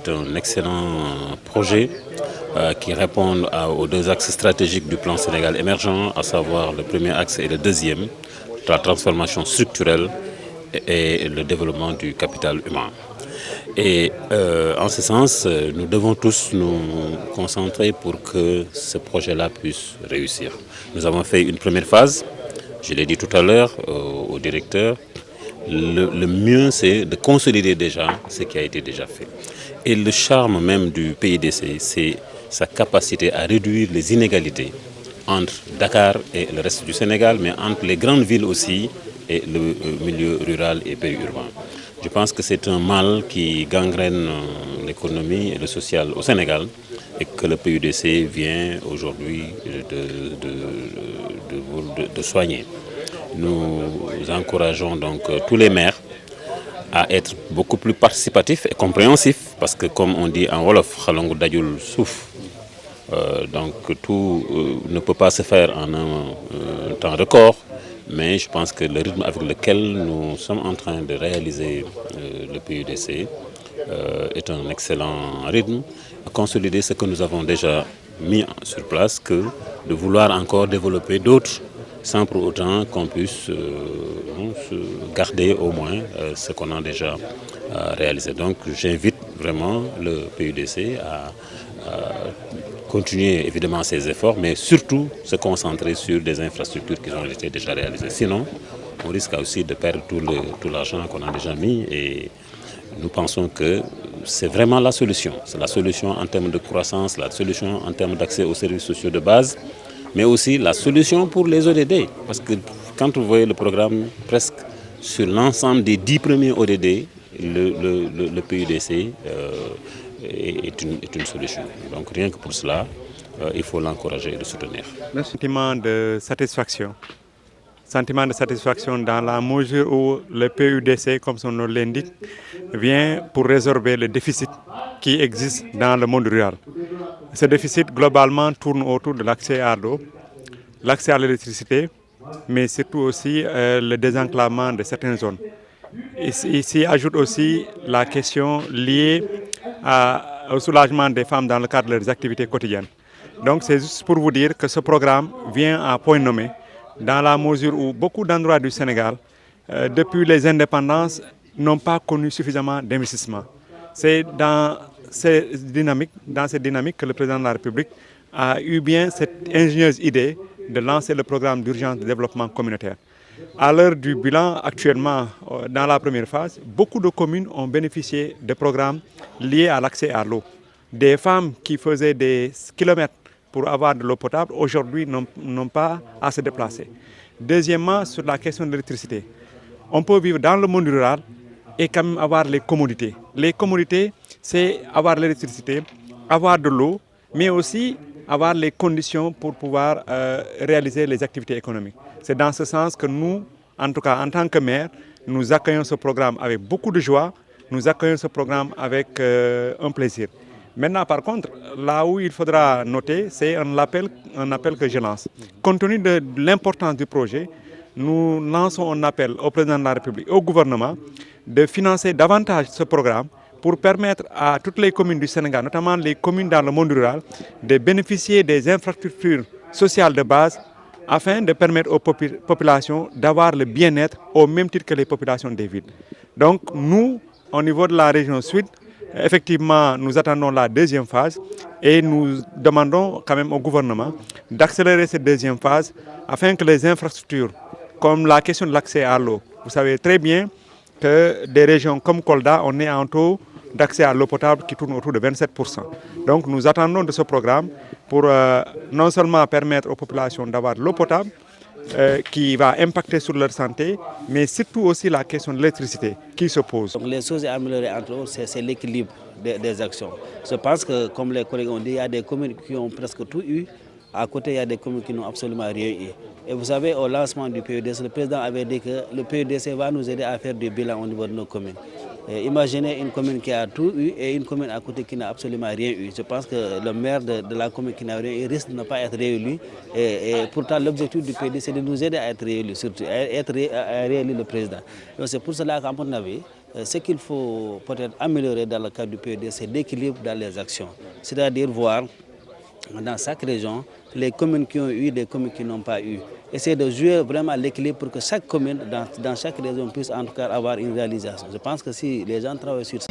C'est un excellent projet qui répond aux deux axes stratégiques du plan Sénégal émergent, à savoir le premier axe et le deuxième, la transformation structurelle et le développement du capital humain. Et en ce sens, nous devons tous nous concentrer pour que ce projet-là puisse réussir. Nous avons fait une première phase, je l'ai dit tout à l'heure au directeur. Le mieux, c'est de consolider déjà ce qui a été déjà fait. Et le charme même du PUDC, c'est sa capacité à réduire les inégalités entre Dakar et le reste du Sénégal, mais entre les grandes villes aussi et le milieu rural et périurbain. Je pense que c'est un mal qui gangrène l'économie et le social au Sénégal et que le PUDC vient aujourd'hui de soigner. Nous encourageons donc tous les maires à être beaucoup plus participatifs et compréhensifs parce que comme on dit en Wolof, Khalongu Dajul Souf, donc tout ne peut pas se faire en un temps record, mais je pense que le rythme avec lequel nous sommes en train de réaliser le PUDC est un excellent rythme à consolider ce que nous avons déjà mis sur place que de vouloir encore développer d'autres sans pour autant qu'on puisse garder au moins ce qu'on a déjà réalisé. Donc j'invite vraiment le PUDC à continuer évidemment ses efforts, mais surtout se concentrer sur des infrastructures qui ont été déjà réalisées. Sinon, on risque aussi de perdre tout l'argent qu'on a déjà mis et nous pensons que c'est vraiment la solution. C'est la solution en termes de croissance, la solution en termes d'accès aux services sociaux de base, mais aussi la solution pour les ODD. Parce que quand vous voyez le programme, presque sur l'ensemble des 10 premiers ODD, le PUDC est une solution. Donc rien que pour cela, il faut l'encourager et le soutenir. Le sentiment de satisfaction. Sentiment de satisfaction dans la mesure où le PUDC, comme son nom l'indique, vient pour résorber le déficit qui existe dans le monde rural. Ce déficit, globalement, tourne autour de l'accès à l'eau, l'accès à l'électricité, mais surtout aussi le désenclavement de certaines zones. Ici ajoute aussi la question liée au soulagement des femmes dans le cadre de leurs activités quotidiennes. Donc c'est juste pour vous dire que ce programme vient à point nommé, dans la mesure où beaucoup d'endroits du Sénégal, depuis les indépendances, n'ont pas connu suffisamment d'investissement. C'est dans cette dynamique que le président de la République a eu bien cette ingénieuse idée de lancer le programme d'urgence de développement communautaire. À l'heure du bilan, actuellement, dans la première phase, beaucoup de communes ont bénéficié de programmes liés à l'accès à l'eau. Des femmes qui faisaient des kilomètres pour avoir de l'eau potable, aujourd'hui n'ont pas à se déplacer. Deuxièmement, sur la question de l'électricité. On peut vivre dans le monde rural et quand même avoir les commodités. Les commodités, c'est avoir l'électricité, avoir de l'eau, mais aussi avoir les conditions pour pouvoir réaliser les activités économiques. C'est dans ce sens que nous, en tout cas en tant que maire, nous accueillons ce programme avec beaucoup de joie, nous accueillons ce programme avec un plaisir. Maintenant, par contre, là où il faudra noter, c'est un appel que je lance. Compte tenu de l'importance du projet, nous lançons un appel au président de la République, au gouvernement, de financer davantage ce programme pour permettre à toutes les communes du Sénégal, notamment les communes dans le monde rural, de bénéficier des infrastructures sociales de base afin de permettre aux populations d'avoir le bien-être au même titre que les populations des villes. Donc nous, au niveau de la région sud, effectivement, nous attendons la deuxième phase et nous demandons quand même au gouvernement d'accélérer cette deuxième phase afin que les infrastructures, comme la question de l'accès à l'eau, vous savez très bien que des régions comme Kolda, on est en taux d'accès à l'eau potable qui tourne autour de 27%. Donc nous attendons de ce programme pour non seulement permettre aux populations d'avoir de l'eau potable, qui va impacter sur leur santé, mais surtout aussi la question de l'électricité qui se pose. Donc les choses à améliorer entre autres, c'est l'équilibre des actions. Je pense que, comme les collègues ont dit, il y a des communes qui ont presque tout eu. À côté, il y a des communes qui n'ont absolument rien eu. Et vous savez, au lancement du PUDC, le président avait dit que le PUDC va nous aider à faire du bilan au niveau de nos communes. Et imaginez une commune qui a tout eu et une commune à côté qui n'a absolument rien eu. Je pense que le maire de la commune qui n'a rien eu risque de ne pas être réélu. Et pourtant, l'objectif du PUDC, c'est de nous aider à être réélu, surtout à réélu le président. Donc c'est pour cela qu'à mon avis, Ce qu'il faut peut-être améliorer dans le cadre du PUD, c'est l'équilibre dans les actions. C'est-à-dire voir dans chaque région les communes qui ont eu, des communes qui n'ont pas eu. Essayer de jouer vraiment l'équilibre pour que chaque commune, dans chaque région, puisse en tout cas avoir une réalisation. Je pense que si les gens travaillent sur ça...